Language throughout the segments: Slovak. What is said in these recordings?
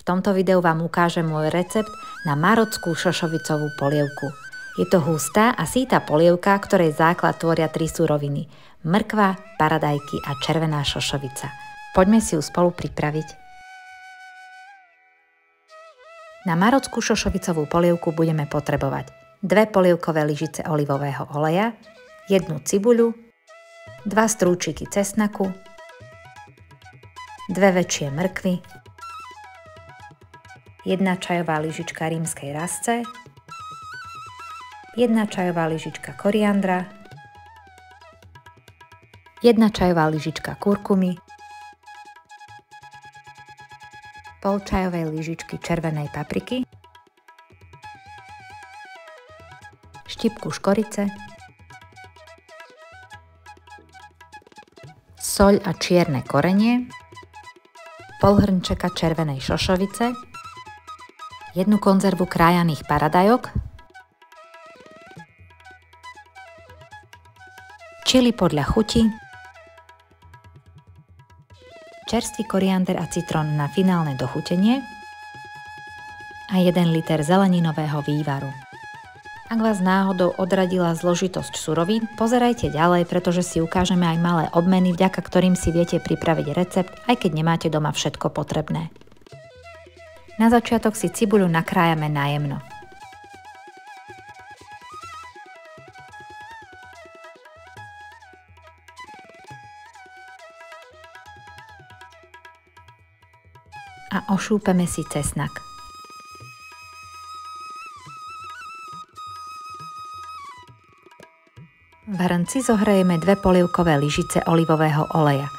V tomto videu vám ukážem môj recept na marockú šošovicovú polievku. Je to hustá a sýta polievka, ktorej základ tvoria 3 suroviny: mrkva, paradajky a červená šošovica. Poďme si ju spolu pripraviť. Na marockú šošovicovú polievku budeme potrebovať 2 polievkové lyžice olivového oleja, 1 cibuľu, 2 strúčiky cesnaku, 2 väčšie mrkvy, 1 čajová lyžička rímskej rasce, 1 čajová lyžička koriandra, 1 čajová lyžička kurkumy, pol čajovej lyžičky červenej papriky, štipku škorice, soľ a čierne korenie, pol hrnčeka červenej šošovice, 1 konzervu krájaných paradajok, čili podľa chuti, čerstvý koriander a citrón na finálne dochutenie a 1 liter zeleninového vývaru. Ak vás náhodou odradila zložitosť surovín, pozerajte ďalej, pretože si ukážeme aj malé obmeny, vďaka ktorým si viete pripraviť recept, aj keď nemáte doma všetko potrebné. Na začiatok si cibuľu nakrájame najemno. A ošúpeme si cesnak. V hrnci zohrejeme 2 polievkové lyžice olivového oleja.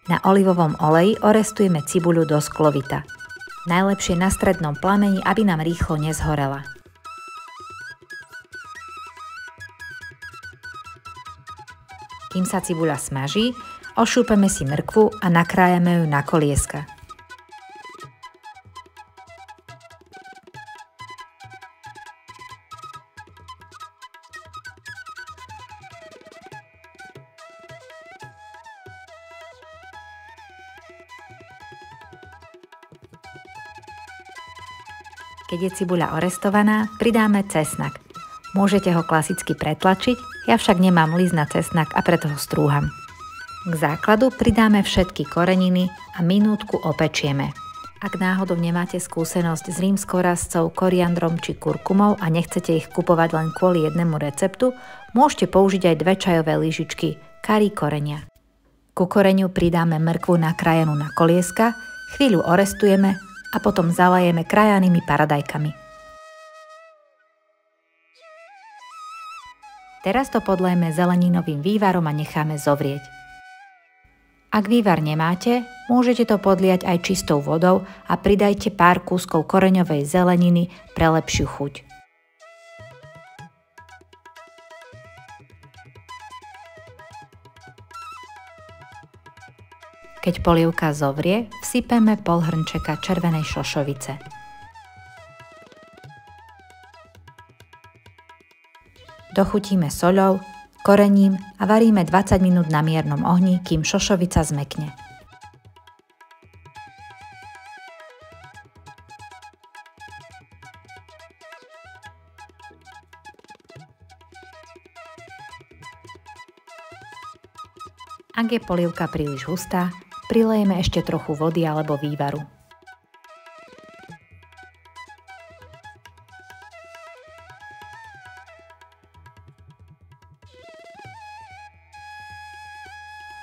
Na olivovom oleji orestujeme cibuľu do sklovita. Najlepšie na strednom plameni, aby nám rýchlo nezhorela. Kým sa cibuľa smaží, ošúpeme si mrkvu a nakrájame ju na kolieska. Keď je cibuľa orestovaná, pridáme cesnak. Môžete ho klasicky pretlačiť, ja však nemám list na cesnak a preto ho strúham. K základu pridáme všetky koreniny a minútku opečieme. Ak náhodou nemáte skúsenosť s rímskou rascou, koriandrom či kurkumou a nechcete ich kupovať len kvôli jednému receptu, môžete použiť aj 2 čajové lyžičky kari korenia. Ku koreniu pridáme mrkvu nakrájanú na kolieska, chvíľu orestujeme a potom zalejeme krájanými paradajkami. Teraz to podlejeme zeleninovým vývarom a necháme zovrieť. Ak vývar nemáte, môžete to podliať aj čistou vodou a pridajte pár kúskov koreňovej zeleniny pre lepšiu chuť. Keď polievka zovrie, vsypeme pol hrnčeka červenej šošovice. Dochutíme soľou, korením a varíme 20 minút na miernom ohni, kým šošovica zmäkne. Ak je polievka príliš hustá, prilejeme ešte trochu vody alebo vývaru.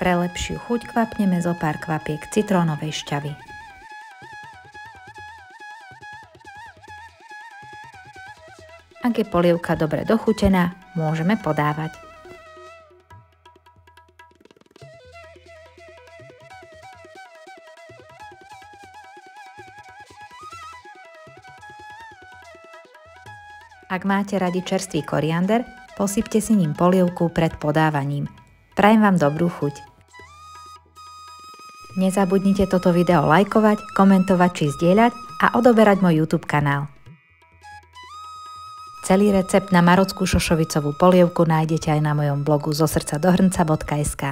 Pre lepšiu chuť kvapneme zo pár kvapiek citrónovej šťavy. Ak je polievka dobre dochutená, môžeme podávať. Ak máte radi čerstvý koriander, posypte si ním polievku pred podávaním. Prajem vám dobrú chuť. Nezabudnite toto video lajkovať, komentovať či zdieľať a odoberať môj YouTube kanál. Celý recept na marockú šošovicovú polievku nájdete aj na mojom blogu zosrdcadohrnca.sk.